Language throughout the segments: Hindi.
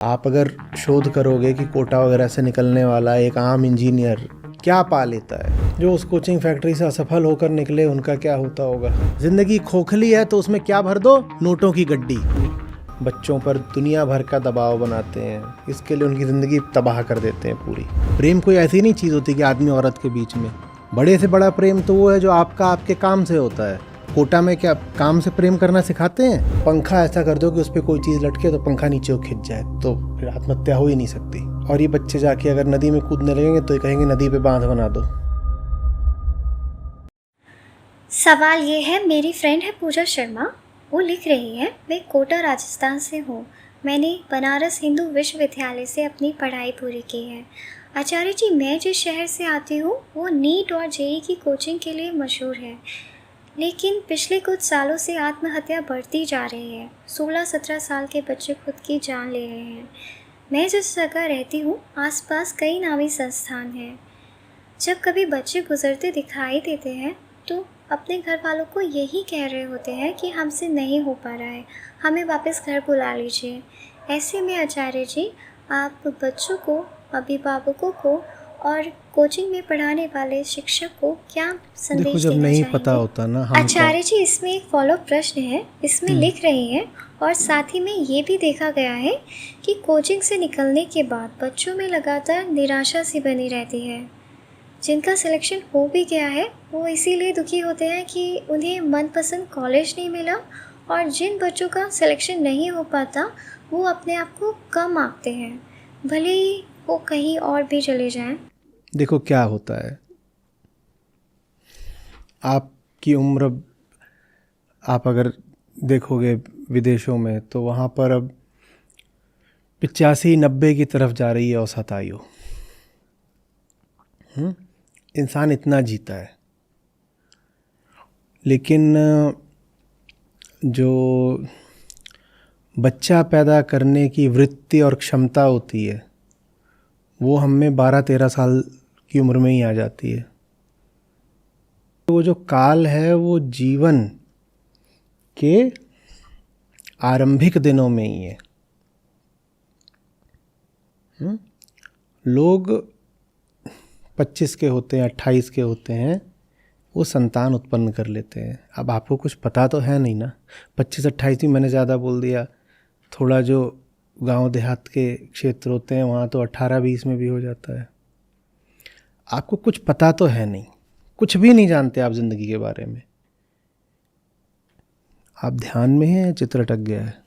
आप अगर शोध करोगे कि कोटा वगैरह से निकलने वाला एक आम इंजीनियर क्या पा लेता है, जो उस कोचिंग फैक्ट्री से असफल होकर निकले उनका क्या होता होगा। जिंदगी खोखली है तो उसमें क्या भर दो, नोटों की गड्डी। बच्चों पर दुनिया भर का दबाव बनाते हैं, इसके लिए उनकी ज़िंदगी तबाह कर देते हैं पूरी। प्रेम कोई ऐसी नहीं चीज़ होती कि आदमी औरत के बीच में। बड़े से बड़ा प्रेम तो वो है जो आपका आपके काम से होता है। कोटा में क्या काम से प्रेम करना सिखाते हैं? पंखा ऐसा कर दो कि उस पर कोई चीज़ लटके तो पंखा नीचे खिंच जाए, तो फिर आत्महत्या हो ही नहीं सकती। और ये बच्चे जाके अगर नदी में कूदने लगेंगे तो ये कहेंगे नदी पे बांध बना दो। सवाल ये है, मेरी फ्रेंड है पूजा शर्मा, वो लिख रही है, मैं कोटा राजस्थान से हूँ। मैंने बनारस हिंदू विश्वविद्यालय से अपनी पढ़ाई पूरी की है। आचार्य जी, मैं जिस शहर से आती हूँ वो नीट और जेईई की कोचिंग के लिए मशहूर है, लेकिन पिछले कुछ सालों से आत्महत्या बढ़ती जा रही है। 16-17 साल के बच्चे खुद की जान ले रहे हैं। मैं जिस जगह रहती हूँ आसपास कई नामी संस्थान हैं। जब कभी बच्चे गुजरते दिखाई देते हैं तो अपने घर वालों को यही कह रहे होते हैं कि हमसे नहीं हो पा रहा है, हमें वापस घर बुला लीजिए। ऐसे में आचार्य जी, आप बच्चों को, अभिभावकों को और कोचिंग में पढ़ाने वाले शिक्षक को क्या संदेश जब देना नहीं चाहेंगे? पता होता ना हम आचार्य जी, इसमें एक फॉलो प्रश्न है, इसमें लिख रही हैं, और साथ ही में ये भी देखा गया है कि कोचिंग से निकलने के बाद बच्चों में लगातार निराशा सी बनी रहती है। जिनका सिलेक्शन हो भी गया है वो इसीलिए दुखी होते हैं कि उन्हें मनपसंद कॉलेज नहीं मिला, और जिन बच्चों का सिलेक्शन नहीं हो पाता वो अपने आप को कम आंकते हैं, भले ही वो कहीं और भी चले जाएं। देखो क्या होता है, आपकी उम्र आप अगर देखोगे विदेशों में तो वहाँ पर अब 85-90 की तरफ जा रही है औसत आयु। इंसान इतना जीता है, लेकिन जो बच्चा पैदा करने की वृत्ति और क्षमता होती है वो हम में 12-13 साल की उम्र में ही आ जाती है। वो जो काल है वो जीवन के आरंभिक दिनों में ही है। लोग 25 के होते हैं, 28 के होते हैं, वो संतान उत्पन्न कर लेते हैं। अब आपको कुछ पता तो है नहीं ना, 25-28 भी मैंने ज़्यादा बोल दिया। थोड़ा जो गांव देहात के क्षेत्र होते हैं वहाँ तो 18-20 में भी हो जाता है। आपको कुछ पता तो है नहीं, कुछ भी नहीं जानते आप ज़िंदगी के बारे में। आप ध्यान में हैं, चित्र अटक गया है।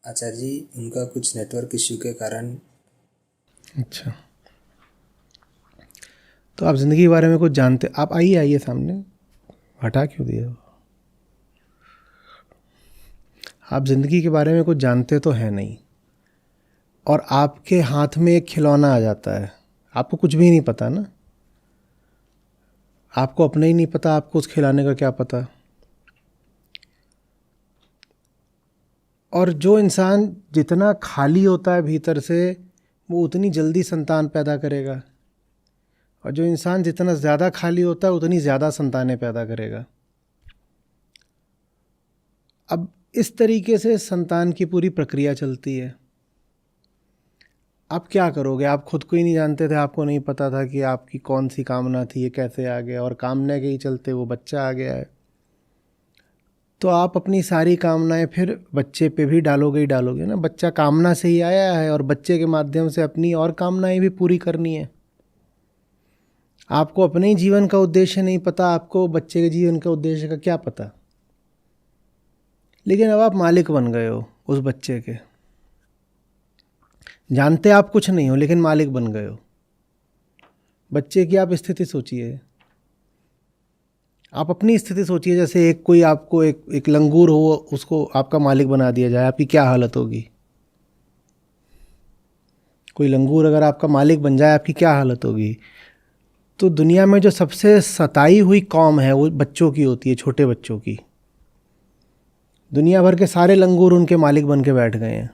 आचार्य जी, उनका कुछ नेटवर्क इश्यू के कारण। अच्छा, तो आप ज़िंदगी के बारे में कुछ जानते? आप आइए सामने, हटा क्यों दिया? आप ज़िंदगी के बारे में कुछ जानते तो है नहीं, और आपके हाथ में एक खिलौना आ जाता है, आपको कुछ भी नहीं पता ना, आपको अपना ही नहीं पता, आपको उस खिलौने का क्या पता। और जो इंसान जितना खाली होता है भीतर से वो उतनी जल्दी संतान पैदा करेगा, और जो इंसान जितना ज़्यादा खाली होता है उतनी ज़्यादा संतानें पैदा करेगा। अब इस तरीके से संतान की पूरी प्रक्रिया चलती है। आप क्या करोगे? आप खुद को ही नहीं जानते थे, आपको नहीं पता था कि आपकी कौन सी कामना थी, ये कैसे आ गया, और कामना के ही चलते वो बच्चा आ गया है। तो आप अपनी सारी कामनाएं फिर बच्चे पे भी डालोगे ही डालोगे ना। बच्चा कामना से ही आया है और बच्चे के माध्यम से अपनी और कामनाएं भी पूरी करनी है। आपको अपने ही जीवन का उद्देश्य नहीं पता, आपको बच्चे के जीवन का उद्देश्य का क्या पता। लेकिन अब आप मालिक बन गए हो उस बच्चे के। जानते आप कुछ नहीं हो लेकिन मालिक बन गए हो। बच्चे की आप स्थिति सोचिए, आप अपनी स्थिति सोचिए। जैसे एक कोई आपको एक लंगूर हो, उसको आपका मालिक बना दिया जाए, आपकी क्या हालत होगी? कोई लंगूर अगर आपका मालिक बन जाए, आपकी क्या हालत होगी? तो दुनिया में जो सबसे सताई हुई कौम है वो बच्चों की होती है, छोटे बच्चों की। दुनिया भर के सारे लंगूर उनके मालिक बन के बैठ गए हैं।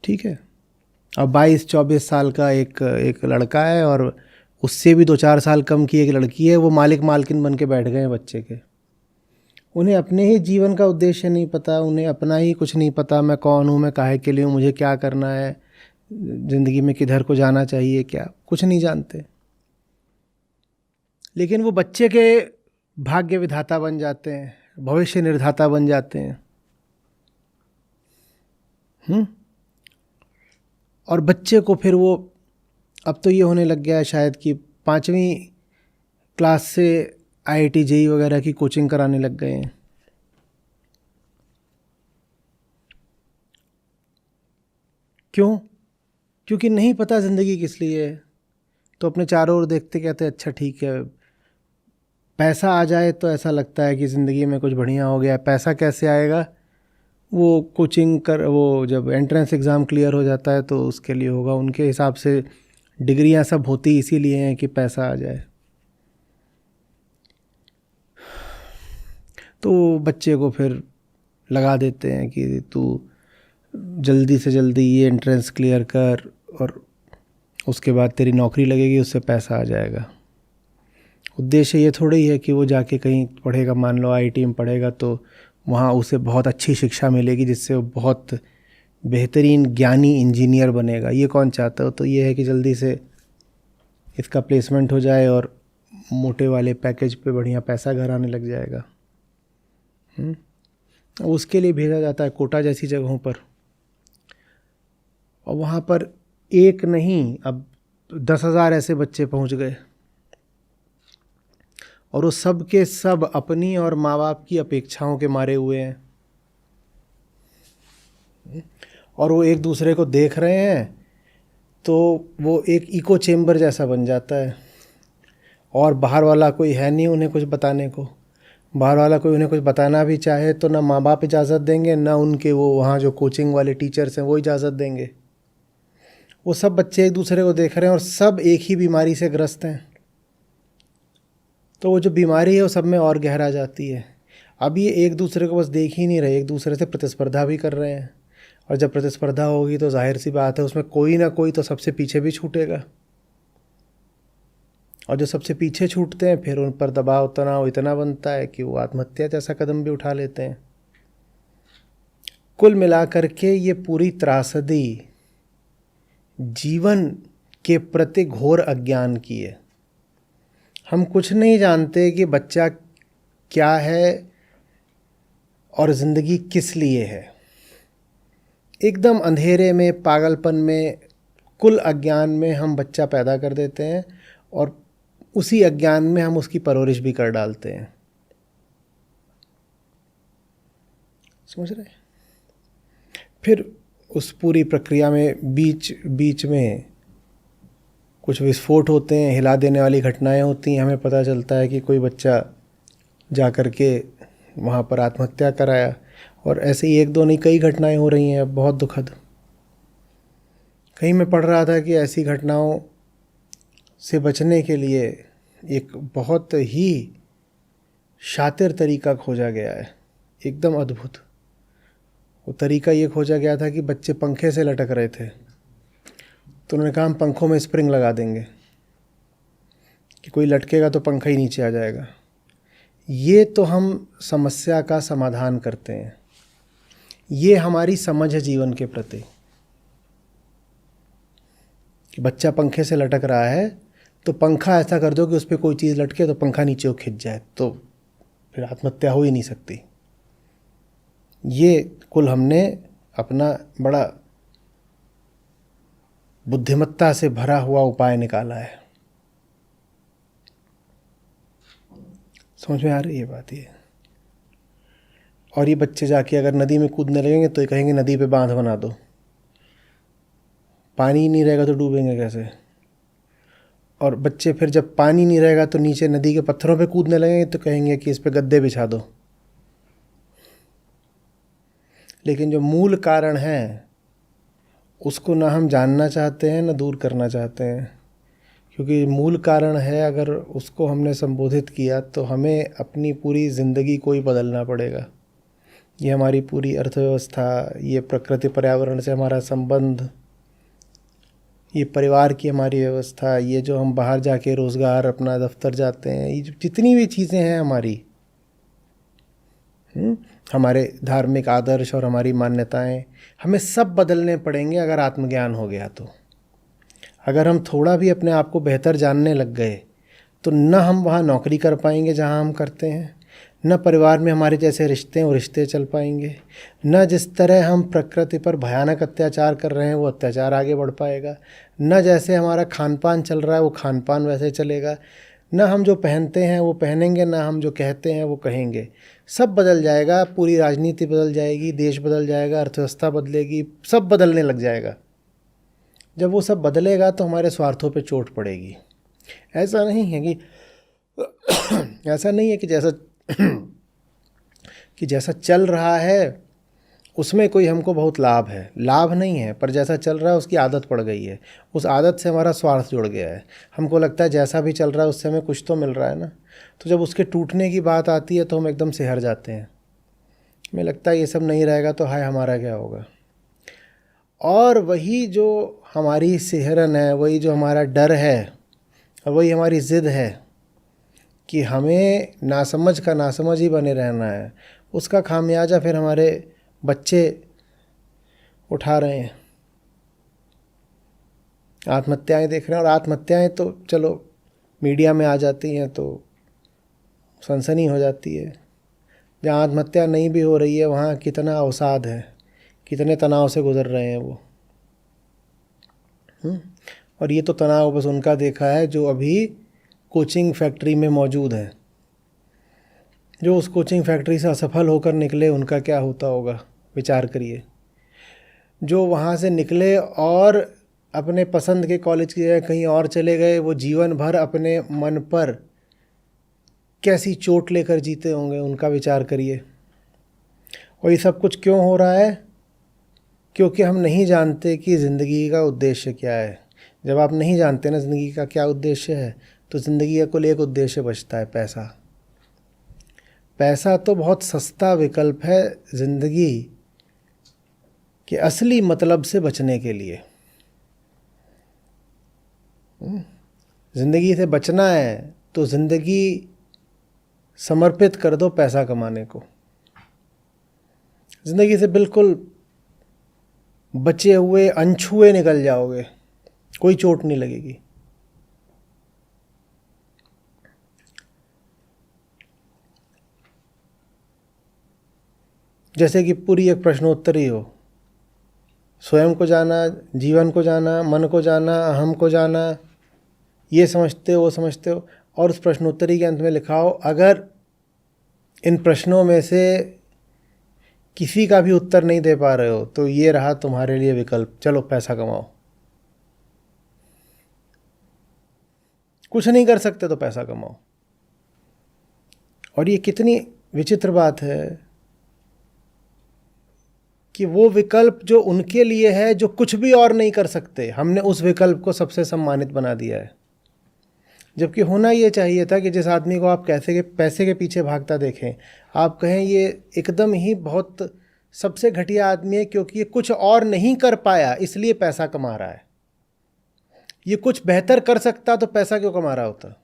ठीक है, अब 22-24 साल का एक लड़का है और उससे भी 2-4 साल कम की एक लड़की है, वो मालिक मालकिन बन के बैठ गए हैं बच्चे के। उन्हें अपने ही जीवन का उद्देश्य नहीं पता, उन्हें अपना ही कुछ नहीं पता, मैं कौन हूँ, मैं काहे के लिए हूँ, मुझे क्या करना है ज़िंदगी में, किधर को जाना चाहिए, क्या कुछ नहीं जानते। लेकिन वो बच्चे के भाग्य विधाता बन जाते हैं, भविष्य निर्धाता बन जाते हैं। और बच्चे को फिर वो, अब तो ये होने लग गया है शायद कि 5वीं क्लास से IIT JEE वगैरह की कोचिंग कराने लग गए हैं। क्यों? क्योंकि नहीं पता ज़िंदगी किस लिए है। तो अपने चारों ओर देखते कहते अच्छा ठीक है, पैसा आ जाए तो ऐसा लगता है कि ज़िंदगी में कुछ बढ़िया हो गया। पैसा कैसे आएगा? वो कोचिंग कर, वो जब एंट्रेंस एग्ज़ाम क्लियर हो जाता है तो उसके लिए होगा। उनके हिसाब से डिग्रियां सब होती इसीलिए हैं कि पैसा आ जाए। तो बच्चे को फिर लगा देते हैं कि तू जल्दी से जल्दी ये एंट्रेंस क्लियर कर और उसके बाद तेरी नौकरी लगेगी, उससे पैसा आ जाएगा। उद्देश्य ये थोड़ा ही है कि वो जाके कहीं पढ़ेगा, मान लो IIT में पढ़ेगा तो वहाँ उसे बहुत अच्छी शिक्षा मिलेगी जिससे वो बहुत बेहतरीन ज्ञानी इंजीनियर बनेगा। ये कौन चाहता हो? तो ये है कि जल्दी से इसका प्लेसमेंट हो जाए और मोटे वाले पैकेज पे बढ़िया पैसा घर आने लग जाएगा। उसके लिए भेजा जाता है कोटा जैसी जगहों पर, और वहाँ पर एक नहीं अब 10,000 ऐसे बच्चे पहुँच गए, और वो सब के सब अपनी और माँ बाप की अपेक्षाओं के मारे हुए हैं, और वो एक दूसरे को देख रहे हैं तो वो एक इको चेम्बर जैसा बन जाता है। और बाहर वाला कोई है नहीं उन्हें कुछ बताने को। बाहर वाला कोई उन्हें कुछ बताना भी चाहे तो ना माँ बाप इजाज़त देंगे, ना उनके वो वहाँ जो कोचिंग वाले टीचर्स हैं वो इजाज़त देंगे। वो सब बच्चे एक दूसरे को देख रहे हैं और सब एक ही बीमारी से ग्रस्त हैं। तो वो जो बीमारी है वो सब में और गहरा जाती है। अब ये एक दूसरे को बस देख ही नहीं रहे, एक दूसरे से प्रतिस्पर्धा भी कर रहे हैं। और जब प्रतिस्पर्धा होगी तो जाहिर सी बात है उसमें कोई ना कोई तो सबसे पीछे भी छूटेगा, और जो सबसे पीछे छूटते हैं फिर उन पर दबाव तनाव इतना बनता है कि वो आत्महत्या जैसा कदम भी उठा लेते हैं। कुल मिलाकर के ये पूरी त्रासदी जीवन के प्रति घोर अज्ञान की है। हम कुछ नहीं जानते कि बच्चा क्या है और ज़िंदगी किस लिए है। एकदम अंधेरे में, पागलपन में, कुल अज्ञान में हम बच्चा पैदा कर देते हैं और उसी अज्ञान में हम उसकी परवरिश भी कर डालते हैं। समझ रहे? फिर उस पूरी प्रक्रिया में बीच में कुछ विस्फोट होते हैं, हिला देने वाली घटनाएं होती हैं। हमें पता चलता है कि कोई बच्चा जा कर के वहाँ पर आत्महत्या कराया, और ऐसे ही 1-2 नहीं कई घटनाएं हो रही हैं अब, बहुत दुखद। कहीं मैं पढ़ रहा था कि ऐसी घटनाओं से बचने के लिए एक बहुत ही शातिर तरीका खोजा गया है, एकदम अद्भुत। वो तरीका ये खोजा गया था कि बच्चे पंखे से लटक रहे थे तो उन्होंने कहा हम पंखों में स्प्रिंग लगा देंगे कि कोई लटकेगा तो पंखा ही नीचे आ जाएगा। ये तो हम समस्या का समाधान करते हैं। ये हमारी समझ है जीवन के प्रति कि बच्चा पंखे से लटक रहा है तो पंखा ऐसा कर दो कि उस पर कोई चीज़ लटके तो पंखा नीचे को खिंच जाए, तो फिर आत्महत्या हो ही नहीं सकती। ये कुल हमने अपना बड़ा बुद्धिमत्ता से भरा हुआ उपाय निकाला है। समझ में आ रही है बात ये? और ये बच्चे जाके अगर नदी में कूदने लगेंगे तो ये कहेंगे नदी पे बांध बना दो। पानी नहीं रहेगा तो डूबेंगे कैसे? और बच्चे फिर जब पानी नहीं रहेगा तो नीचे नदी के पत्थरों पे कूदने लगेंगे तो कहेंगे कि इस पे गद्दे बिछा दो। लेकिन जो मूल कारण है उसको ना हम जानना चाहते हैं ना दूर करना चाहते हैं, क्योंकि मूल कारण है अगर उसको हमने संबोधित किया तो हमें अपनी पूरी ज़िंदगी को ही बदलना पड़ेगा। ये हमारी पूरी अर्थव्यवस्था, ये प्रकृति पर्यावरण से हमारा संबंध, ये परिवार की हमारी व्यवस्था, ये जो हम बाहर जाके रोज़गार अपना दफ्तर जाते हैं, ये जितनी भी चीज़ें हैं हमारी, हमारे धार्मिक आदर्श और हमारी मान्यताएं, हमें सब बदलने पड़ेंगे अगर आत्मज्ञान हो गया तो। अगर हम थोड़ा भी अपने आप को बेहतर जानने लग गए तो न हम वहाँ नौकरी कर पाएंगे जहाँ हम करते हैं, न परिवार में हमारे जैसे रिश्ते हैं वो रिश्ते चल पाएंगे, न जिस तरह हम प्रकृति पर भयानक अत्याचार कर रहे हैं वो अत्याचार आगे बढ़ पाएगा, न जैसे हमारा खान पान चल रहा है वो खान पान वैसे चलेगा, न हम जो पहनते हैं वो पहनेंगे, न हम जो कहते हैं वो कहेंगे। सब बदल जाएगा, पूरी राजनीति बदल जाएगी, देश बदल जाएगा, अर्थव्यवस्था बदलेगी, सब बदलने लग जाएगा। जब वो सब बदलेगा तो हमारे स्वार्थों पे चोट पड़ेगी। ऐसा नहीं है कि जैसा चल रहा है उसमें कोई हमको बहुत लाभ है, लाभ नहीं है, पर जैसा चल रहा है उसकी आदत पड़ गई है, उस आदत से हमारा स्वार्थ जुड़ गया है। हमको लगता है जैसा भी चल रहा है उससे हमें कुछ तो मिल रहा है ना, तो जब उसके टूटने की बात आती है तो हम एकदम सिहर जाते हैं। हमें लगता है ये सब नहीं रहेगा तो हाय हमारा क्या होगा। और वही जो हमारी सिहरन है, वही जो हमारा डर है, और वही हमारी ज़िद है कि हमें नासमझ का नासमझ ही बने रहना है, उसका खामियाजा फिर हमारे बच्चे उठा रहे हैं। आत्महत्याएं देख रहे हैं, और आत्महत्याएं तो चलो मीडिया में आ जाती हैं तो सनसनी हो जाती है। जहाँ आत्महत्या नहीं भी हो रही है वहाँ कितना अवसाद है, कितने तनाव से गुजर रहे हैं वो। और ये तो तनाव बस उनका देखा है जो अभी कोचिंग फैक्ट्री में मौजूद हैं। जो उस कोचिंग फैक्ट्री से असफल होकर निकले उनका क्या होता होगा, विचार करिए। जो वहाँ से निकले और अपने पसंद के कॉलेज की जगह कहीं और चले गए, वो जीवन भर अपने मन पर कैसी चोट लेकर जीते होंगे, उनका विचार करिए। और ये सब कुछ क्यों हो रहा है? क्योंकि हम नहीं जानते कि ज़िंदगी का उद्देश्य क्या है। जब आप नहीं जानते ना ज़िंदगी का क्या उद्देश्य है, तो ज़िंदगी का कुल एक उद्देश्य बचता है, पैसा। पैसा तो बहुत सस्ता विकल्प है ज़िंदगी के असली मतलब से बचने के लिए। ज़िंदगी से बचना है तो ज़िंदगी समर्पित कर दो पैसा कमाने को। ज़िंदगी से बिल्कुल बचे हुए अनछुए निकल जाओगे, कोई चोट नहीं लगेगी। जैसे कि पूरी एक प्रश्नोत्तरी हो, स्वयं को जाना, जीवन को जाना, मन को जाना, अहम को जाना, ये समझते हो वो समझते हो, और उस प्रश्नोत्तरी के अंत में लिखा हो अगर इन प्रश्नों में से किसी का भी उत्तर नहीं दे पा रहे हो तो ये रहा तुम्हारे लिए विकल्प, चलो पैसा कमाओ। कुछ नहीं कर सकते तो पैसा कमाओ। और ये कितनी विचित्र बात है कि वो विकल्प जो उनके लिए है जो कुछ भी और नहीं कर सकते, हमने उस विकल्प को सबसे सम्मानित बना दिया है। जबकि होना ये चाहिए था कि जिस आदमी को आप पैसे के पीछे भागता देखें, आप कहें ये एकदम ही बहुत सबसे घटिया आदमी है क्योंकि ये कुछ और नहीं कर पाया इसलिए पैसा कमा रहा है। ये कुछ बेहतर कर सकता तो पैसा क्यों कमा रहा होता?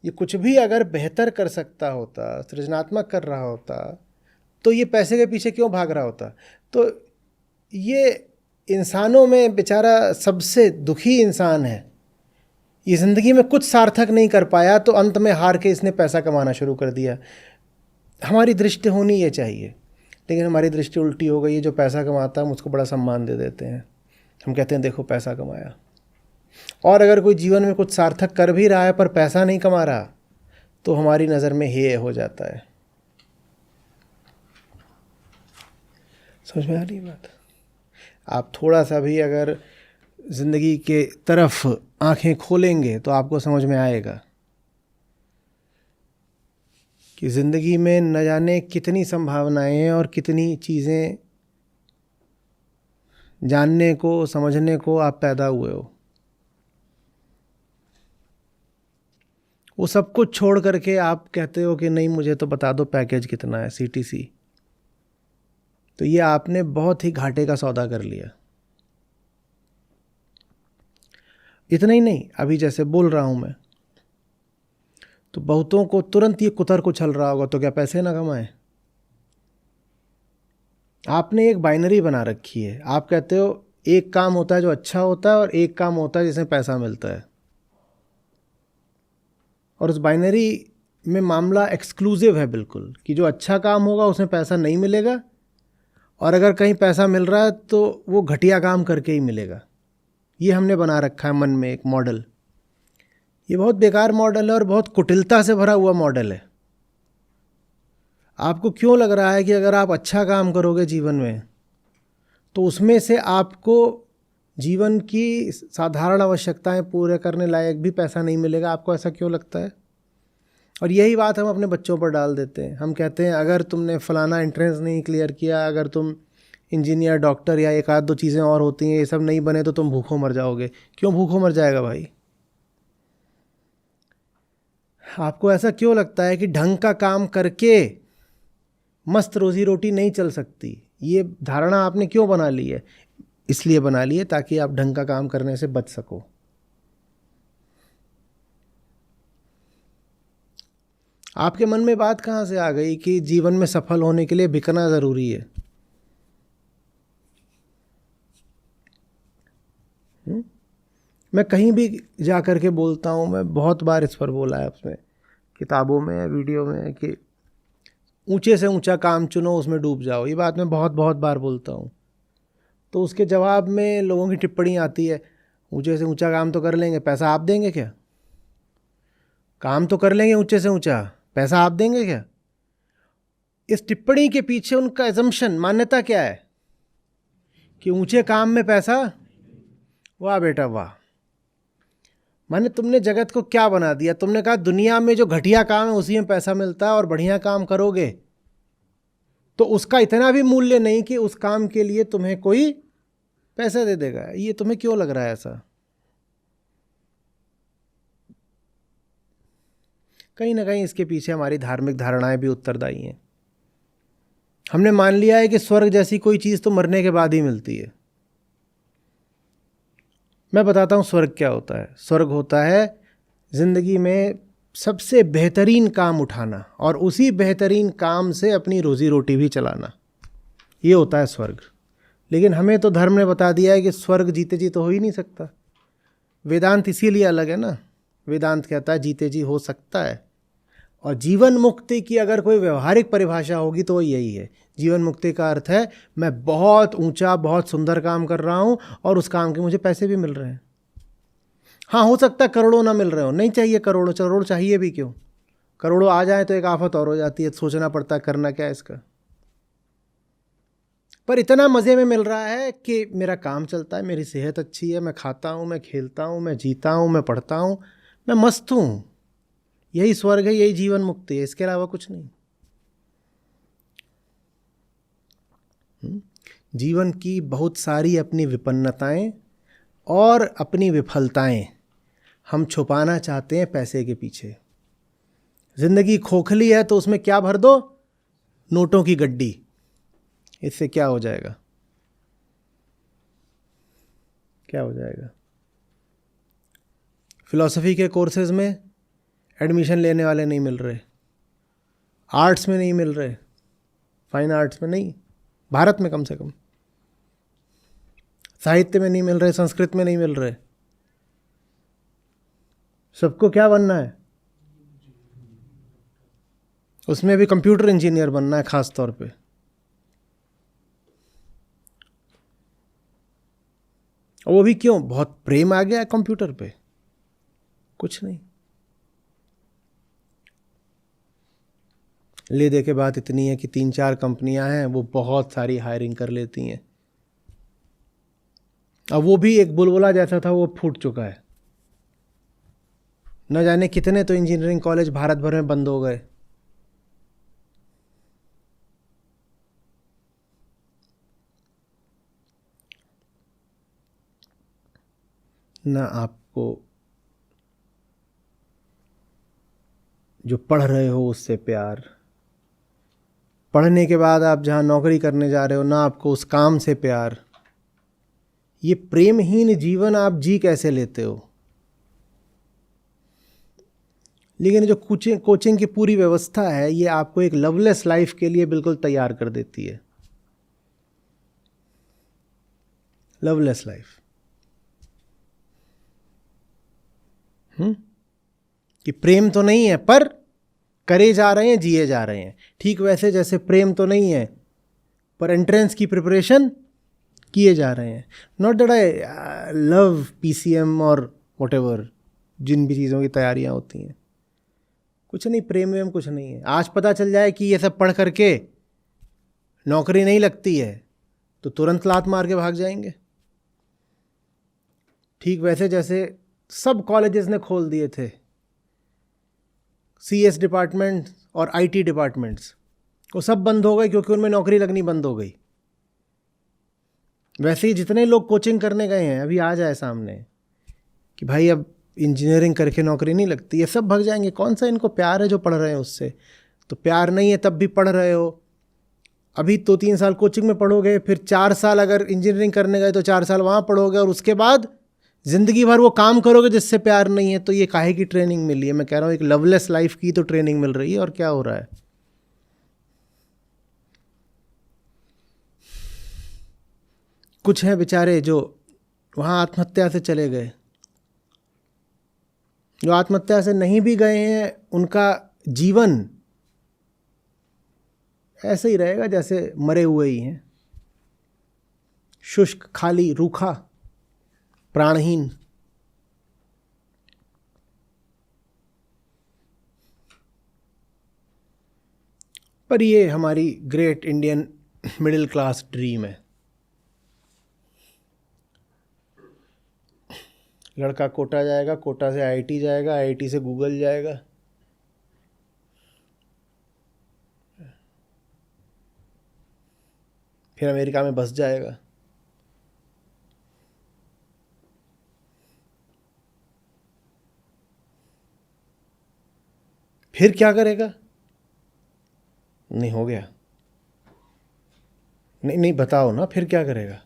ये कुछ भी अगर बेहतर कर सकता होता, सृजनात्मक कर रहा होता, तो ये पैसे के पीछे क्यों भाग रहा होता? तो ये इंसानों में बेचारा सबसे दुखी इंसान है। ये ज़िंदगी में कुछ सार्थक नहीं कर पाया तो अंत में हार के इसने पैसा कमाना शुरू कर दिया। हमारी दृष्टि होनी ये चाहिए, लेकिन हमारी दृष्टि उल्टी हो गई है। जो पैसा कमाता है हम उसको बड़ा सम्मान दे देते हैं, हम कहते हैं देखो पैसा कमाया। और अगर कोई जीवन में कुछ सार्थक कर भी रहा है पर पैसा नहीं कमा रहा तो हमारी नज़र में हेय हो जाता है। समझ में आ रही बात? आप थोड़ा सा भी अगर ज़िंदगी के तरफ आंखें खोलेंगे तो आपको समझ में आएगा कि ज़िंदगी में न जाने कितनी संभावनाएं हैं और कितनी चीज़ें जानने को, समझने को आप पैदा हुए हो। वो सब कुछ छोड़ करके आप कहते हो कि नहीं मुझे तो बता दो पैकेज कितना है, CTC। तो ये आपने बहुत ही घाटे का सौदा कर लिया। इतना ही नहीं, अभी जैसे बोल रहा हूँ मैं, तो बहुतों को तुरंत ये कुतर को छल रहा होगा, तो क्या पैसे ना कमाए? आपने एक बाइनरी बना रखी है। आप कहते हो एक काम होता है जो अच्छा होता है और एक काम होता है जिसमें पैसा मिलता है, और उस बाइनरी में मामला एक्सक्लूसिव है बिल्कुल, कि जो अच्छा काम होगा उसमें पैसा नहीं मिलेगा, और अगर कहीं पैसा मिल रहा है तो वो घटिया काम करके ही मिलेगा। ये हमने बना रखा है मन में एक मॉडल। ये बहुत बेकार मॉडल है और बहुत कुटिलता से भरा हुआ मॉडल है। आपको क्यों लग रहा है कि अगर आप अच्छा काम करोगे जीवन में तो उसमें से आपको जीवन की साधारण आवश्यकताएं पूरे करने लायक भी पैसा नहीं मिलेगा? आपको ऐसा क्यों लगता है? और यही बात हम अपने बच्चों पर डाल देते हैं। हम कहते हैं अगर तुमने फलाना एंट्रेंस नहीं क्लियर किया, अगर तुम इंजीनियर, डॉक्टर या एक आध दो चीज़ें और होती हैं, ये सब नहीं बने तो तुम भूखों मर जाओगे। क्यों भूखों मर जाएगा भाई? आपको ऐसा क्यों लगता है कि ढंग का काम करके मस्त रोजी रोटी नहीं चल सकती? ये धारणा आपने क्यों बना ली है? इसलिए बना ली है ताकि आप ढंग का काम करने से बच सको। आपके मन में बात कहाँ से आ गई कि जीवन में सफल होने के लिए बिकना ज़रूरी है? मैं कहीं भी जा कर के बोलता हूँ, मैं बहुत बार इस पर बोला है अपने किताबों में, वीडियो में, कि ऊंचे से ऊंचा काम चुनो, उसमें डूब जाओ। ये बात मैं बहुत बहुत बार बोलता हूँ। तो उसके जवाब में लोगों की टिप्पणी आती है, ऊंचे से ऊंचा काम तो कर लेंगे, पैसा आप देंगे क्या? काम तो कर लेंगे ऊंचे से ऊंचा, पैसा आप देंगे क्या? इस टिप्पणी के पीछे उनका एजम्पशन, मान्यता क्या है? कि ऊंचे काम में पैसा। वाह बेटा वाह! माने तुमने जगत को क्या बना दिया? तुमने कहा दुनिया में जो घटिया काम है उसी में पैसा मिलता है, और बढ़िया काम करोगे तो उसका इतना भी मूल्य नहीं कि उस काम के लिए तुम्हें कोई पैसा दे देगा। ये तुम्हें क्यों लग रहा है ऐसा? कहीं ना कहीं इसके पीछे हमारी धार्मिक धारणाएं भी उत्तरदायी हैं। हमने मान लिया है कि स्वर्ग जैसी कोई चीज़ तो मरने के बाद ही मिलती है। मैं बताता हूँ स्वर्ग क्या होता है। स्वर्ग होता है ज़िंदगी में सबसे बेहतरीन काम उठाना और उसी बेहतरीन काम से अपनी रोज़ी रोटी भी चलाना। ये होता है स्वर्ग। लेकिन हमें तो धर्म ने बता दिया है कि स्वर्ग जीते जी तो हो ही नहीं सकता। वेदांत इसीलिए अलग है ना। वेदांत कहता है जीते जी हो सकता है, और जीवन मुक्ति की अगर कोई व्यवहारिक परिभाषा होगी तो यही है। जीवन मुक्ति का अर्थ है मैं बहुत ऊंचा, बहुत सुंदर काम कर रहा हूं और उस काम के मुझे पैसे भी मिल रहे हैं। हाँ, हो सकता है करोड़ों ना मिल रहे हो, नहीं चाहिए करोड़ों, करोड़ चाहिए भी क्यों? करोड़ों आ जाए तो एक आफत और हो जाती है, सोचना पड़ता है करना क्या है इसका। पर इतना मज़े में मिल रहा है कि मेरा काम चलता है, मेरी सेहत अच्छी है, मैं खाता हूँ, मैं खेलता हूँ, मैं जीता हूँ, मैं पढ़ता हूँ, मैं मस्त हूँ। यही स्वर्ग है, यही जीवन मुक्ति है, इसके अलावा कुछ नहीं। जीवन की बहुत सारी अपनी विपन्नताएं और अपनी विफलताएं हम छुपाना चाहते हैं पैसे के पीछे। जिंदगी खोखली है तो उसमें क्या भर दो? नोटों की गड्डी। इससे क्या हो जाएगा? क्या हो जाएगा? फिलॉसफी के कोर्सेज में एडमिशन लेने वाले नहीं मिल रहे, आर्ट्स में नहीं मिल रहे, फाइन आर्ट्स में नहीं, भारत में कम से कम, साहित्य में नहीं मिल रहे, संस्कृत में नहीं मिल रहे। सबको क्या बनना है? उसमें भी कंप्यूटर इंजीनियर बनना है खास तौर पे। और वो भी क्यों? बहुत प्रेम आ गया है कंप्यूटर पे? कुछ नहीं। ले दे के बात इतनी है कि 3-4 कंपनियां हैं, वो बहुत सारी हायरिंग कर लेती हैं। अब वो भी एक बुलबुला जैसा था, वो फूट चुका है। न जाने कितने तो इंजीनियरिंग कॉलेज भारत भर में बंद हो गए। ना आपको जो पढ़ रहे हो उससे प्यार, पढ़ने के बाद आप जहाँ नौकरी करने जा रहे हो ना आपको उस काम से प्यार। ये प्रेमहीन जीवन आप जी कैसे लेते हो? लेकिन जो कोचिंग की पूरी व्यवस्था है ये आपको एक लवलेस लाइफ के लिए बिल्कुल तैयार कर देती है। Loveless life. कि प्रेम तो नहीं है पर करे जा रहे हैं, जिए जा रहे हैं। ठीक वैसे जैसे प्रेम तो नहीं है पर एंट्रेंस की प्रिपरेशन किए जा रहे हैं। Not that I love PCM और व्हाटएवर, जिन भी चीज़ों की तैयारियां होती हैं, कुछ नहीं, प्रेम वेम कुछ नहीं है। आज पता चल जाए कि ये सब पढ़ करके नौकरी नहीं लगती है तो तुरंत लात मार के भाग जाएंगे। ठीक वैसे जैसे सब कॉलेजेस ने खोल दिए थे CS डिपार्टमेंट और IT डिपार्टमेंट्स, वो सब बंद हो गए क्योंकि उनमें नौकरी लगनी बंद हो गई। वैसे ही जितने लोग कोचिंग करने गए हैं अभी आ जाए सामने कि भाई अब इंजीनियरिंग करके नौकरी नहीं लगती, ये सब भाग जाएंगे। कौन सा इनको प्यार है जो पढ़ रहे हैं उससे? तो प्यार नहीं है तब भी पढ़ रहे हो। अभी 2-3 साल कोचिंग में पढ़ोगे, फिर 4 साल अगर इंजीनियरिंग करने गए तो 4 साल वहाँ पढ़ोगे, और उसके बाद ज़िंदगी भर वो काम करोगे जिससे प्यार नहीं है। तो ये काहे की ट्रेनिंग मिली है? मैं कह रहा हूँ एक लवलेस लाइफ की तो ट्रेनिंग मिल रही है। और क्या हो रहा है? कुछ हैं बेचारे जो वहाँ आत्महत्या से चले गए। जो आत्महत्या से नहीं भी गए हैं उनका जीवन ऐसे ही रहेगा जैसे मरे हुए ही हैं, शुष्क, खाली, रूखा, प्राणहीन। पर ये हमारी great Indian middle class dream है। लड़का कोटा जाएगा, कोटा से IIT जाएगा, IIT से गूगल जाएगा, फिर अमेरिका में बस जाएगा। फिर क्या करेगा? नहीं हो गया? नहीं बताओ ना, फिर क्या करेगा?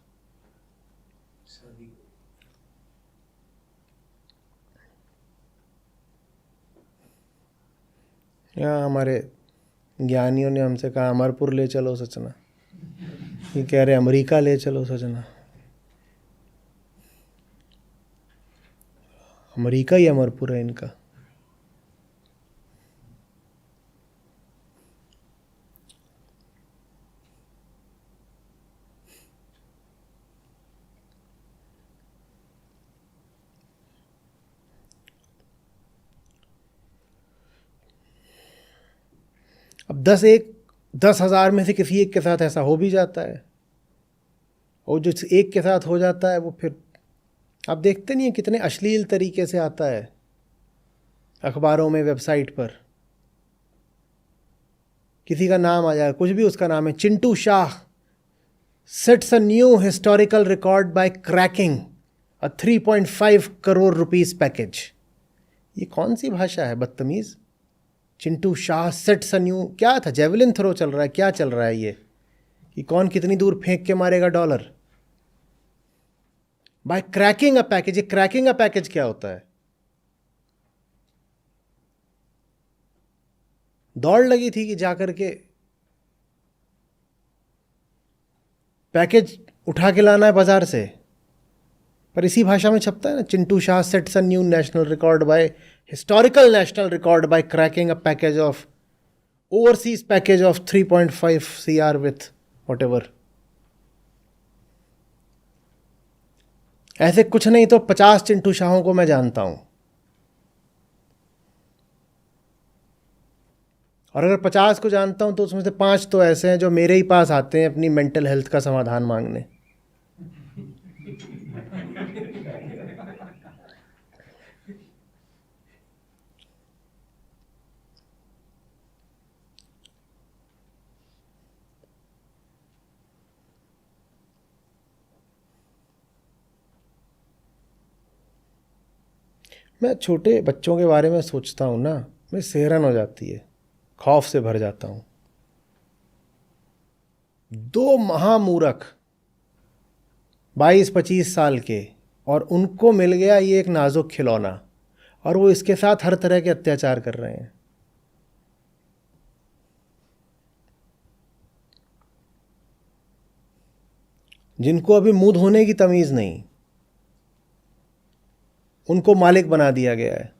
यहाँ हमारे ज्ञानियों ने हमसे कहा अमरपुर ले चलो सचना, ये कह रहे अमेरिका ले चलो सचना। अमेरिका ही अमरपुर है इनका। अब 10,000 में से किसी एक के साथ ऐसा हो भी जाता है, और जो एक के साथ हो जाता है वो फिर आप देखते नहीं है कितने अश्लील तरीके से आता है अखबारों में, वेबसाइट पर किसी का नाम आ जाए, कुछ भी उसका नाम है, Chintu Shah sets a new historical record by cracking a 3.5 crore rupees package. ये कौन सी भाषा है बदतमीज़? Chintu Shah sets a new, क्या था? जेवलिन थ्रो चल रहा है? क्या चल रहा है ये कि कौन कितनी दूर फेंक के मारेगा dollar? By cracking a package. ये क्रैकिंग अ पैकेज क्या होता है? दौड़ लगी थी कि जाकर के पैकेज उठा के लाना है बाजार से, पर इसी भाषा में छपता है ना, Chintu Shah sets a new national record by historical national record by cracking a package of overseas package of 3.5 CR with whatever. ऐसे कुछ नहीं तो 50 चिंटू शाहों को मैं जानता हूं, और अगर 50 को जानता हूं तो उसमें से 5 तो ऐसे हैं जो मेरे ही पास आते हैं अपनी मेंटल हेल्थ का समाधान मांगने। मैं छोटे बच्चों के बारे में सोचता हूँ ना, मैं सेहरन हो जाती है, खौफ से भर जाता हूँ। 2 महामूर्ख 22-25 साल के, और उनको मिल गया ये एक नाजुक खिलौना, और वो इसके साथ हर तरह के अत्याचार कर रहे हैं। जिनको अभी मुंह धोने की तमीज़ नहीं, उनको मालिक बना दिया गया है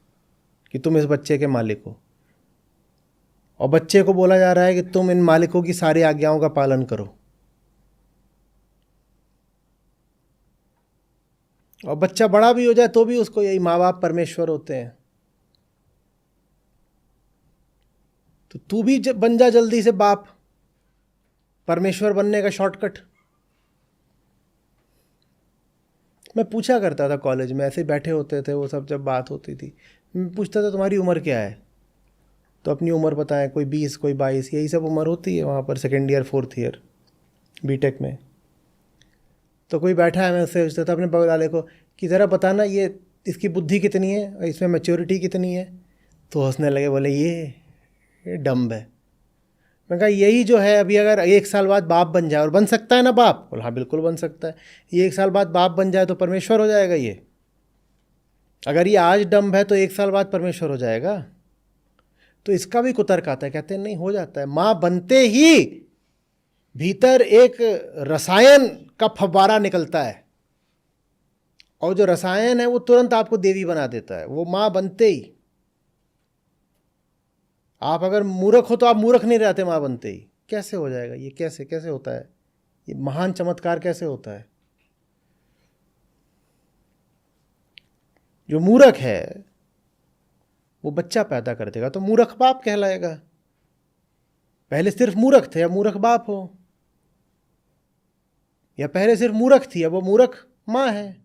कि तुम इस बच्चे के मालिक हो, और बच्चे को बोला जा रहा है कि तुम इन मालिकों की सारी आज्ञाओं का पालन करो। और बच्चा बड़ा भी हो जाए तो भी उसको यही माँ बाप परमेश्वर होते हैं। तो तू भी बन जा जल्दी से बाप, परमेश्वर बनने का शॉर्टकट। मैं पूछा करता था कॉलेज में, ऐसे बैठे होते थे वो सब, जब बात होती थी मैं पूछता था तुम्हारी उम्र क्या है, तो अपनी उम्र बताएं, कोई 20 कोई 22, यही सब उम्र होती है वहाँ पर second year 4th year BTech में। तो कोई बैठा है, मैं उससे पूछता था अपने बगल वाले को कि ज़रा बताना ये इसकी बुद्धि कितनी है और इसमें मैच्योरिटी कितनी है। तो हंसने लगे, बोले ये डम्ब है। मैं कहा यही जो है, अभी अगर 1 साल बाद बाप बन जाए, और बन सकता है ना बाप? बोला हाँ बिल्कुल बन सकता है। ये 1 साल बाद बाप बन जाए तो परमेश्वर हो जाएगा ये। अगर ये आज डम्ब है तो 1 साल बाद परमेश्वर हो जाएगा। तो इसका भी कुतर्क आता है, कहते हैं नहीं हो जाता है। माँ बनते ही भीतर एक रसायन का फव्वारा निकलता है, और जो रसायन है वो तुरंत आपको देवी बना देता है, वो माँ बनते ही। आप अगर मूर्ख हो तो आप मूर्ख नहीं रहते माँ बनते ही। कैसे हो जाएगा ये? कैसे होता है ये? महान चमत्कार कैसे होता है? जो मूर्ख है वो बच्चा पैदा कर देगा तो मूर्ख बाप कहलाएगा। पहले सिर्फ मूर्ख थे, अब मूर्ख बाप हो, या पहले सिर्फ मूर्ख थी, अब वो मूर्ख माँ है।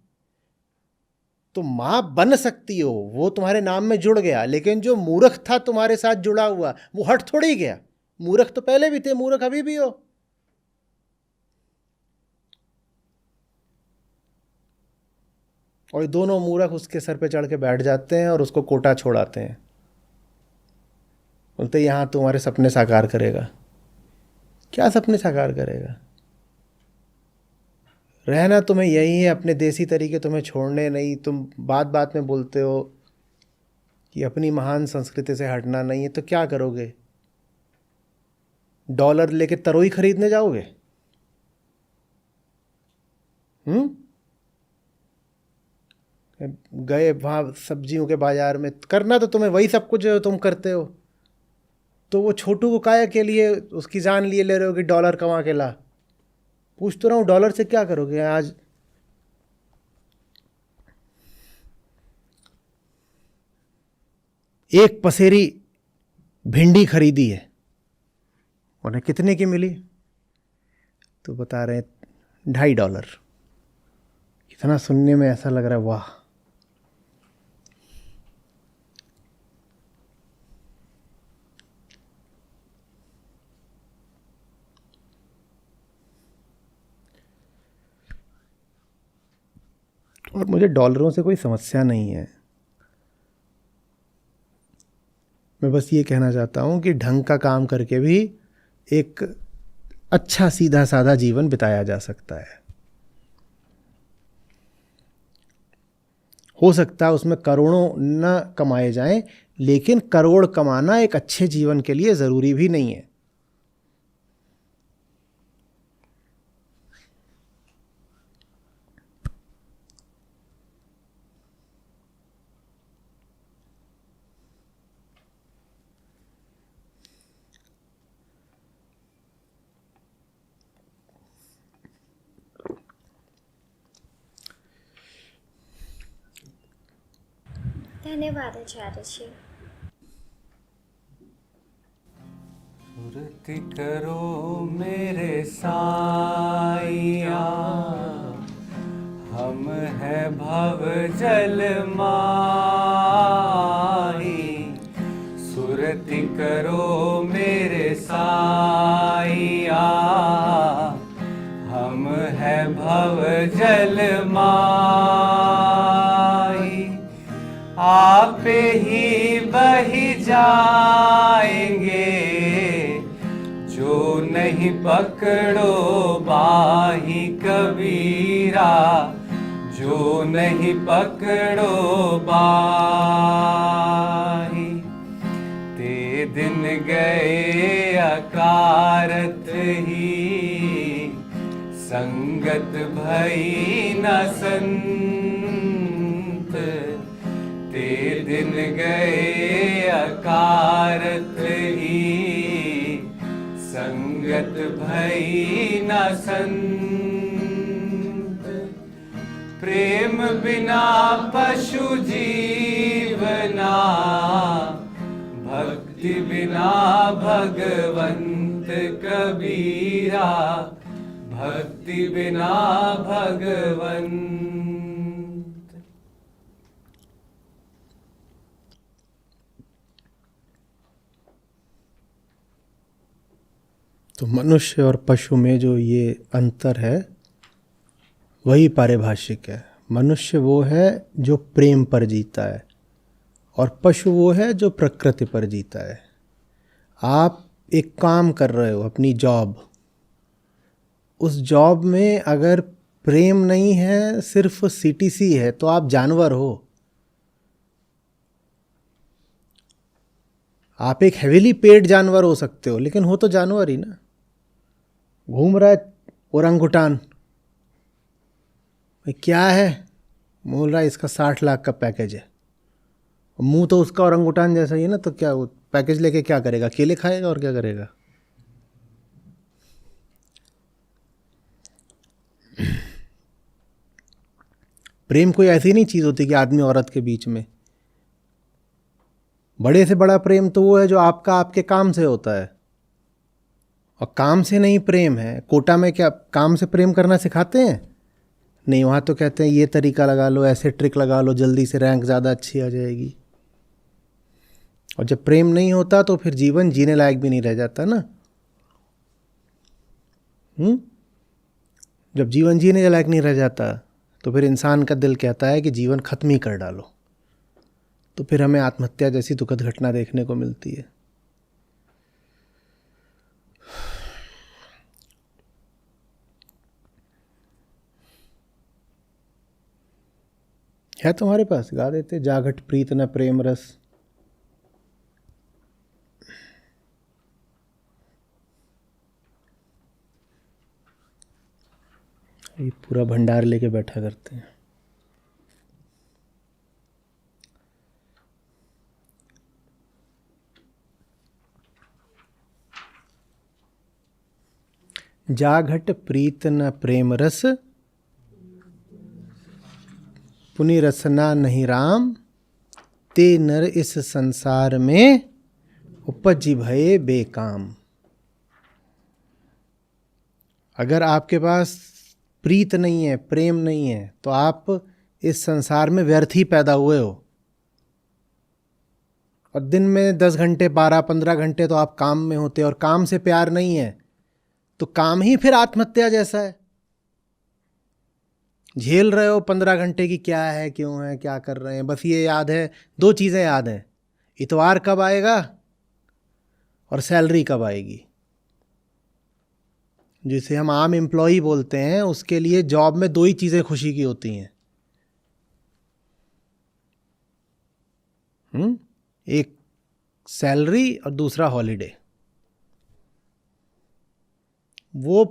तो माँ बन सकती हो, वो तुम्हारे नाम में जुड़ गया, लेकिन जो मूर्ख था तुम्हारे साथ जुड़ा हुआ वो हट थोड़ी गया। मूर्ख तो पहले भी थे, मूर्ख अभी भी हो। और ये दोनों मूर्ख उसके सर पे चढ़ के बैठ जाते हैं और उसको कोटा छोड़ाते हैं, बोलते यहाँ तुम्हारे सपने साकार करेगा। क्या सपने साकार करेगा? रहना तुम्हें यही है, अपने देसी तरीके तुम्हें छोड़ने नहीं। तुम बात बात में बोलते हो कि अपनी महान संस्कृति से हटना नहीं है, तो क्या करोगे? डॉलर लेके तरोई खरीदने जाओगे? गए वहाँ सब्जियों के बाजार में, करना तो तुम्हें वही सब कुछ जो तुम करते हो। तो वो छोटू को काया के लिए उसकी जान लिए ले रहे हो कि डॉलर कमा के ला? पूछ तो रहा हूँ, डॉलर से क्या करोगे? आज एक पसेरी भिंडी खरीदी है, उन्हें कितने की मिली? तो बता रहे हैं $2.5। इतना सुनने में ऐसा लग रहा है वाह। और मुझे डॉलरों से कोई समस्या नहीं है। मैं बस ये कहना चाहता हूँ कि ढंग का काम करके भी एक अच्छा सीधा साधा जीवन बिताया जा सकता है। हो सकता है उसमें करोड़ों न कमाए जाएं, लेकिन करोड़ कमाना एक अच्छे जीवन के लिए ज़रूरी भी नहीं है। धन्यवाद आचार्य जी। सुरति करो मेरे साईया, हम है भव जल माही। सुरति करो मेरे साईया, हम है भव जल माही। आप ही बही जाएंगे, जो नहीं पकड़ो बाही कबीरा, जो नहीं पकड़ो बाही। संगत भई न संत, ते दिन गए अकारत ही, संगत भई न संत। प्रेम बिना पशु जीवना, भक्ति बिना भगवंत कबीरा, भक्ति बिना भगवंत। तो मनुष्य और पशु में जो ये अंतर है वही पारिभाषिक है। मनुष्य वो है जो प्रेम पर जीता है और पशु वो है जो प्रकृति पर जीता है। आप एक काम कर रहे हो, अपनी जॉब, उस जॉब में अगर प्रेम नहीं है, सिर्फ सीटीसी है, तो आप जानवर हो। आप एक हेविली पेड जानवर हो सकते हो, लेकिन हो तो जानवर ही ना। घूम रहा है ओरंगुटान, क्या है, बोल रहा है इसका 60 लाख का पैकेज है। मुंह तो उसका ओरंगुटान जैसा ही है ना, तो क्या वो पैकेज लेके क्या करेगा? केले खाएगा और क्या करेगा? प्रेम कोई ऐसी नहीं चीज होती कि आदमी औरत के बीच में। बड़े से बड़ा प्रेम तो वो है जो आपका आपके काम से होता है, और काम से नहीं प्रेम है। कोटा में क्या काम से प्रेम करना सिखाते हैं? नहीं, वहाँ तो कहते हैं ये तरीका लगा लो, ऐसे ट्रिक लगा लो, जल्दी से रैंक ज़्यादा अच्छी आ जाएगी। और जब प्रेम नहीं होता तो फिर जीवन जीने लायक भी नहीं रह जाता ना। जब जीवन जीने लायक नहीं रह जाता तो फिर इंसान का दिल कहता है कि जीवन खत्म ही कर डालो। तो फिर हमें आत्महत्या जैसी दुखद घटना देखने को मिलती है। है तुम्हारे पास? गा देते, जागट प्रीत न प्रेम रस। ये पूरा भंडार लेके बैठा करते हैं। जाघट प्रीत न प्रेम रस, पुनि रसना नहीं राम, ते नर इस संसार में उपजी भये बेकाम। अगर आपके पास प्रीत नहीं है, प्रेम नहीं है, तो आप इस संसार में व्यर्थ ही पैदा हुए हो। और दिन में 10 घंटे 12-15 घंटे तो आप काम में होते, और काम से प्यार नहीं है तो काम ही फिर आत्महत्या जैसा है। झेल रहे हो 15 घंटे की, क्या है, क्यों है, क्या कर रहे हैं, बस ये याद है, 2 चीज़ें याद हैं, इतवार कब आएगा और सैलरी कब आएगी। जिसे हम आम एम्प्लॉई बोलते हैं, उसके लिए जॉब में 2 ही चीज़ें खुशी की होती हैं। एक सैलरी और दूसरा हॉलीडे। वो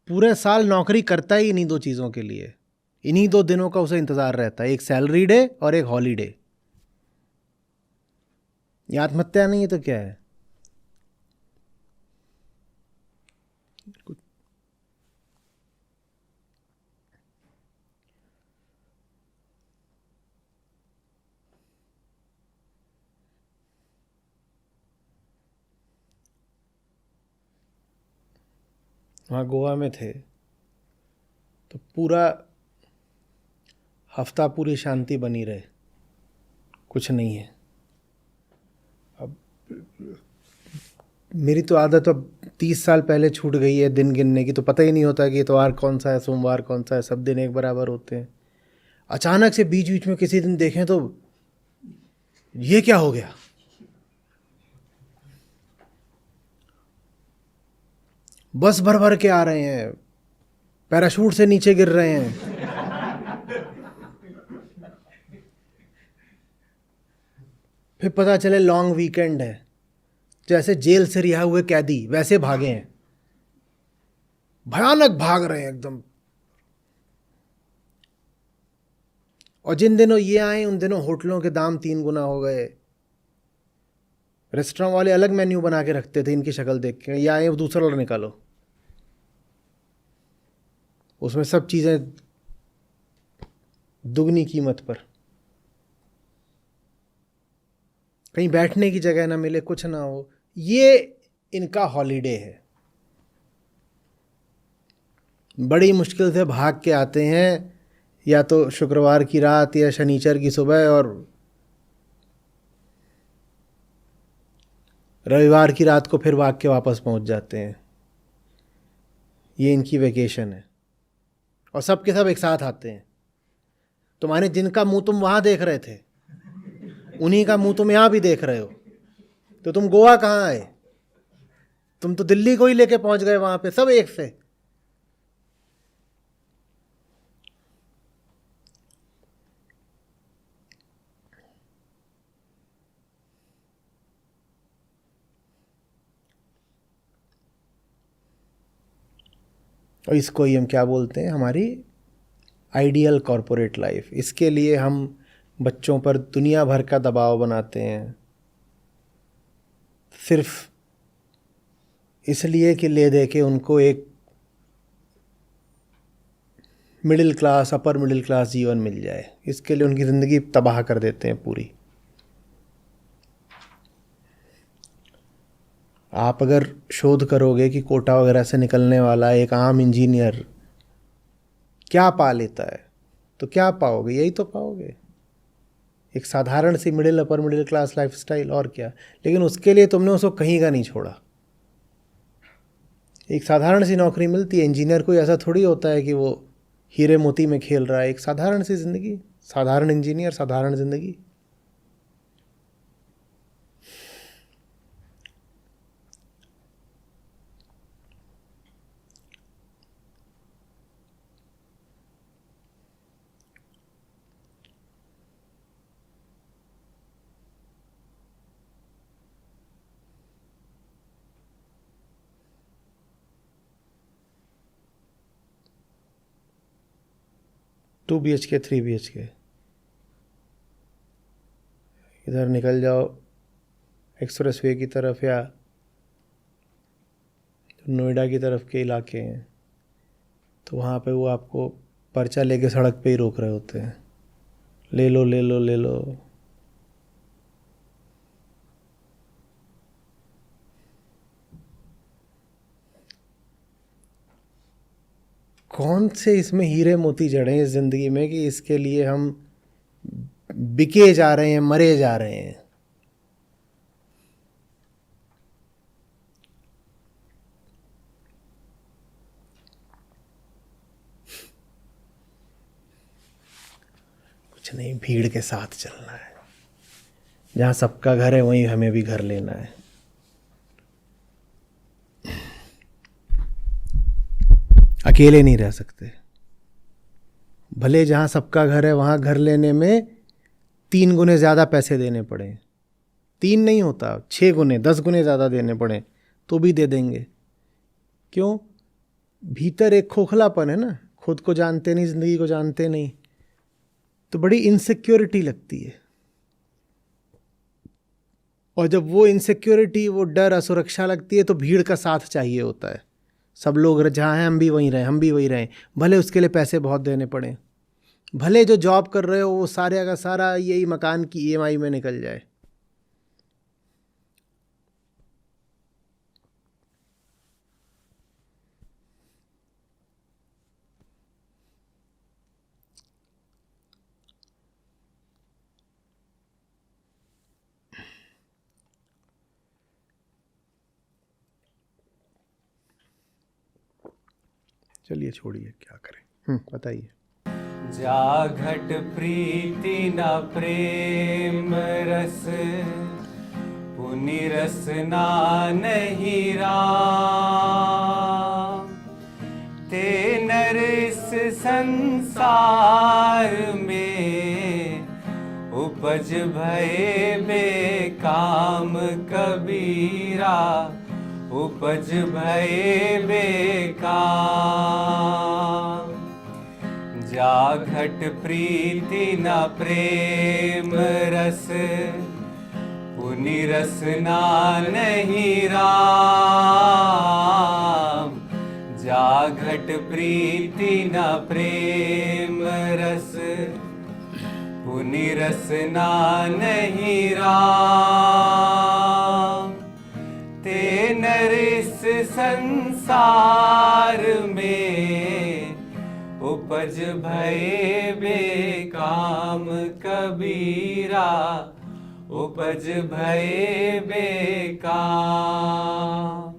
पूरे साल नौकरी करता ही इन्हीं 2 चीज़ों के लिए। इन्हीं 2 दिनों का उसे इंतज़ार रहता है, एक सैलरी डे और एक हॉलीडे। ये आत्महत्या नहीं है तो क्या है? वहाँ गोवा में थे तो पूरा हफ्ता पूरी शांति बनी रहे, कुछ नहीं है। अब मेरी तो आदत अब 30 साल पहले छूट गई है दिन गिनने की, तो पता ही नहीं होता कि इतवार कौन सा है, सोमवार कौन सा है, सब दिन एक बराबर होते हैं। अचानक से बीच बीच में किसी दिन देखें तो ये क्या हो गया। बस भर भर के आ रहे हैं, पैराशूट से नीचे गिर रहे हैं। फिर पता चले लॉन्ग वीकेंड है, जैसे जेल से रिहा हुए कैदी वैसे भागे हैं, भयानक भाग रहे हैं एकदम। और जिन दिनों ये आए उन दिनों होटलों के दाम 3 गुना हो गए। रेस्टोरेंट वाले अलग मेन्यू बना के रखते थे इनकी शक्ल देख के, ये आए दूसरा निकालो, उसमें सब चीज़ें दुगनी कीमत पर, कहीं बैठने की जगह ना मिले, कुछ ना हो। ये इनका हॉलीडे है। बड़ी मुश्किल से भाग के आते हैं, या तो शुक्रवार की रात या शनिचर की सुबह, और रविवार की रात को फिर भाग के वापस पहुंच जाते हैं। ये इनकी वेकेशन है, और सब के सब एक साथ आते हैं। तुम्हारे जिनका मुंह तुम वहां देख रहे थे, उन्हीं का मुंह तुम यहां भी देख रहे हो। तो तुम गोवा कहाँ आए? तुम तो दिल्ली को ही लेके पहुंच गए वहां पे, सब एक से। और इसको ही हम क्या बोलते हैं? हमारी आइडियल कॉरपोरेट लाइफ। इसके लिए हम बच्चों पर दुनिया भर का दबाव बनाते हैं, सिर्फ इसलिए कि ले दे के उनको एक मिडिल क्लास, अपर मिडिल क्लास जीवन मिल जाए। इसके लिए उनकी ज़िंदगी तबाह कर देते हैं पूरी। आप अगर शोध करोगे कि कोटा वगैरह से निकलने वाला एक आम इंजीनियर क्या पा लेता है, तो क्या पाओगे? यही तो पाओगे, एक साधारण सी middle upper middle class lifestyle, और क्या। लेकिन उसके लिए तुमने उसको कहीं का नहीं छोड़ा। एक साधारण सी नौकरी मिलती है। इंजीनियर कोई ऐसा थोड़ी होता है कि वो हीरे मोती में खेल रहा है। एक साधारण सी ज़िंदगी, साधारण इंजीनियर, साधारण ज़िंदगी। टू BHK 3 BHK, इधर निकल जाओ एक्सप्रेस वे की तरफ या नोएडा की तरफ के इलाके हैं, तो वहाँ पे वो आपको पर्चा लेके सड़क पे ही रोक रहे होते हैं, ले लो ले लो ले लो। कौन से इसमें हीरे मोती जड़े हैं इस ज़िंदगी में कि इसके लिए हम बिके जा रहे हैं, मरे जा रहे हैं। कुछ नहीं, भीड़ के साथ चलना है। जहाँ सबका घर है वहीं हमें भी घर लेना है। अकेले नहीं रह सकते। भले जहाँ सबका घर है वहाँ घर लेने में 3 गुने ज़्यादा पैसे देने पड़े, 3 नहीं होता 6 गुने 10 गुने ज़्यादा देने पड़े, तो भी दे देंगे। क्यों? भीतर एक खोखलापन है ना, खुद को जानते नहीं, ज़िंदगी को जानते नहीं, तो बड़ी इनसिक्योरिटी लगती है। और जब वो इनसिक्योरिटी, वो डर, असुरक्षा लगती है, तो भीड़ का साथ चाहिए होता है। सब लोग जहाँ हैं हम भी वहीं रहें, हम भी वहीं रहें, भले उसके लिए पैसे बहुत देने पड़े। भले जो जॉब कर रहे हो वो सारे का सारा यही मकान की EMI में निकल जाए। चलिए छोड़िए, क्या करें। बताइए। जाघट प्रीति न प्रेम रस, पुनि रसना नहीं राम। ते नर इस संसार में, उपज भये बेकाम कबीरा। उपज भये बेकाम। जा घट प्रीति न प्रेम रस, पुनि रसना नहीं राम। जा घट प्रीति न प्रेम रस, पुनि रसना नहीं राम। ते नर इस संसार में, उपज भये बेकाम कबीरा। उपज भये बेकाम।